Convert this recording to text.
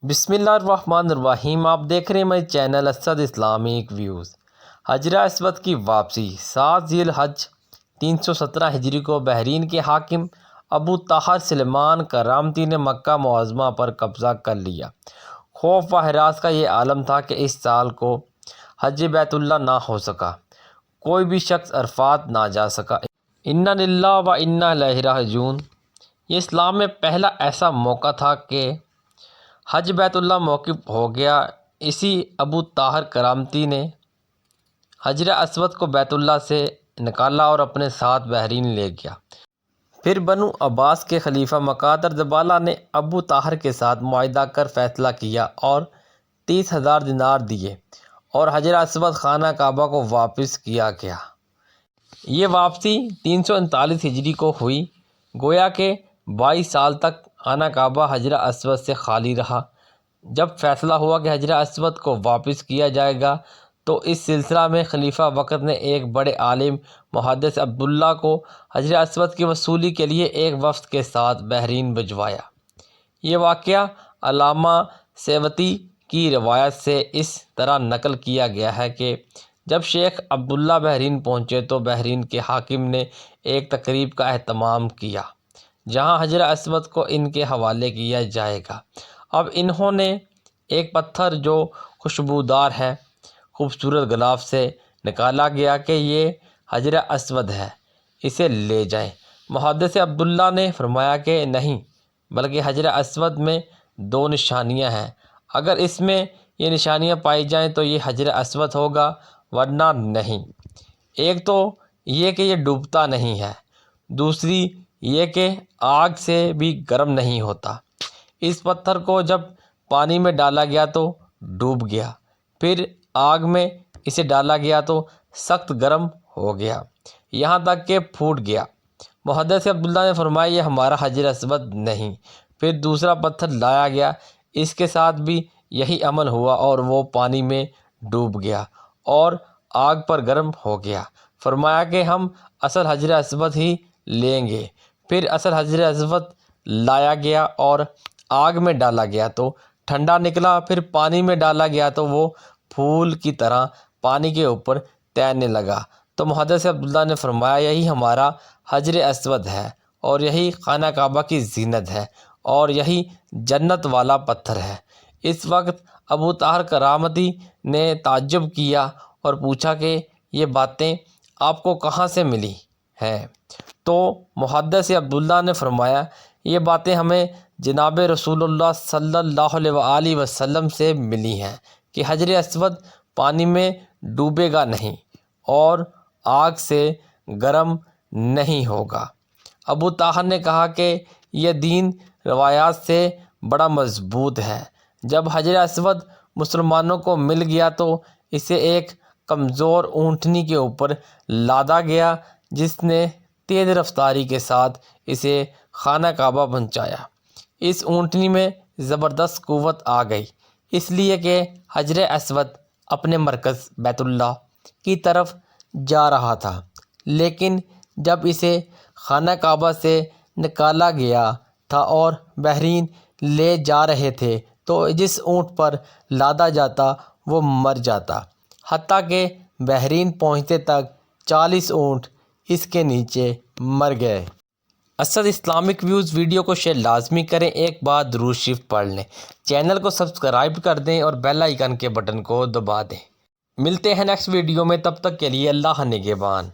بسم اللہ الرحمن الرحیم۔ آپ دیکھ رہے ہیں میرے چینل اسد اسلامک ویوز۔ حجر اسود کی واپسی 7 ذی الحج 317 ہجری کو بحرین کے حاکم ابو طاہر سلیمان کرامتی نے مکہ معظمہ پر قبضہ کر لیا۔ خوف و ہراس کا یہ عالم تھا کہ اس سال کو حج بیت اللہ نہ ہو سکا، کوئی بھی شخص عرفات نہ جا سکا۔ انا للہ و انا الیہ راجعون۔ یہ اسلام میں پہلا ایسا موقع تھا کہ حج بیت اللہ موقوف ہو گیا۔ اسی ابو طاہر کرامتی نے حجر اسود کو بیت اللہ سے نکالا اور اپنے ساتھ بحرین لے گیا۔ پھر بنو عباس کے خلیفہ مکادر زبالہ نے ابو طاہر کے ساتھ معاہدہ کر فیصلہ کیا اور 30,000 دینار دیے اور حجر اسود خانہ کعبہ کو واپس کیا گیا۔ یہ واپسی 339 ہجری کو ہوئی، گویا کہ 22 سال تک خانہ کعبہ حجر اسود سے خالی رہا۔ جب فیصلہ ہوا کہ حجر اسود کو واپس کیا جائے گا تو اس سلسلہ میں خلیفہ وقت نے ایک بڑے عالم محدث عبداللہ کو حجر اسود کی وصولی کے لیے ایک وفد کے ساتھ بحرین بھجوایا۔ یہ واقعہ علامہ سیوطی کی روایت سے اس طرح نقل کیا گیا ہے کہ جب شیخ عبداللہ بحرین پہنچے تو بحرین کے حاکم نے ایک تقریب کا اہتمام کیا جہاں حجر اسود کو ان کے حوالے کیا جائے گا۔ اب انہوں نے ایک پتھر جو خوشبودار ہے، خوبصورت غلاف سے نکالا گیا کہ یہ حجر اسود ہے، اسے لے جائیں۔ محدث عبداللہ نے فرمایا کہ نہیں، بلکہ حجر اسود میں 2 نشانیاں ہیں، اگر اس میں یہ نشانیاں پائی جائیں تو یہ حجر اسود ہوگا، ورنہ نہیں۔ ایک تو یہ کہ یہ ڈوبتا نہیں ہے، دوسری یہ کہ آگ سے بھی گرم نہیں ہوتا۔ اس پتھر کو جب پانی میں ڈالا گیا تو ڈوب گیا، پھر آگ میں اسے ڈالا گیا تو سخت گرم ہو گیا، یہاں تک کہ پھوٹ گیا۔ محدث عبداللہ نے فرمایا یہ ہمارا حجر اسود نہیں۔ پھر دوسرا پتھر لایا گیا، اس کے ساتھ بھی یہی عمل ہوا اور وہ پانی میں ڈوب گیا اور آگ پر گرم ہو گیا۔ فرمایا کہ ہم اصل حجر اسود ہی لیں گے۔ پھر اصل حجر اسود لایا گیا اور آگ میں ڈالا گیا تو ٹھنڈا نکلا، پھر پانی میں ڈالا گیا تو وہ پھول کی طرح پانی کے اوپر تیرنے لگا۔ تو محدث عبداللہ نے فرمایا یہی ہمارا حجر اسود ہے اور یہی خانہ کعبہ کی زینت ہے اور یہی جنت والا پتھر ہے۔ اس وقت ابو طاہر کرامتی نے تعجب کیا اور پوچھا کہ یہ باتیں آپ کو کہاں سے ملی ہیں؟ تو محدث عبداللہ نے فرمایا یہ باتیں ہمیں جناب رسول اللہ صلی اللہ علیہ وآلہ وسلم سے ملی ہیں کہ حجر اسود پانی میں ڈوبے گا نہیں اور آگ سے گرم نہیں ہوگا۔ ابو طاہر نے کہا کہ یہ دین روایات سے بڑا مضبوط ہے۔ جب حجر اسود مسلمانوں کو مل گیا تو اسے ایک کمزور اونٹنی کے اوپر لادا گیا جس نے تیز رفتاری کے ساتھ اسے خانہ کعبہ پہنچایا۔ اس اونٹنی میں زبردست قوت آ گئی، اس لیے کہ حجر اسود اپنے مرکز بیت اللہ کی طرف جا رہا تھا، لیکن جب اسے خانہ کعبہ سے نکالا گیا تھا اور بحرین لے جا رہے تھے تو جس اونٹ پر لادا جاتا وہ مر جاتا، حتیٰ کہ بحرین پہنچتے تک 40 اونٹ اس کے نیچے مر گئے۔ اسد اسلامک ویوز ویڈیو کو شیئر لازمی کریں، ایک بار درود شریف پڑھ لیں، چینل کو سبسکرائب کر دیں اور بیل آئیکن کے بٹن کو دبا دیں۔ ملتے ہیں نیکسٹ ویڈیو میں، تب تک کے لیے اللہ نگہبان۔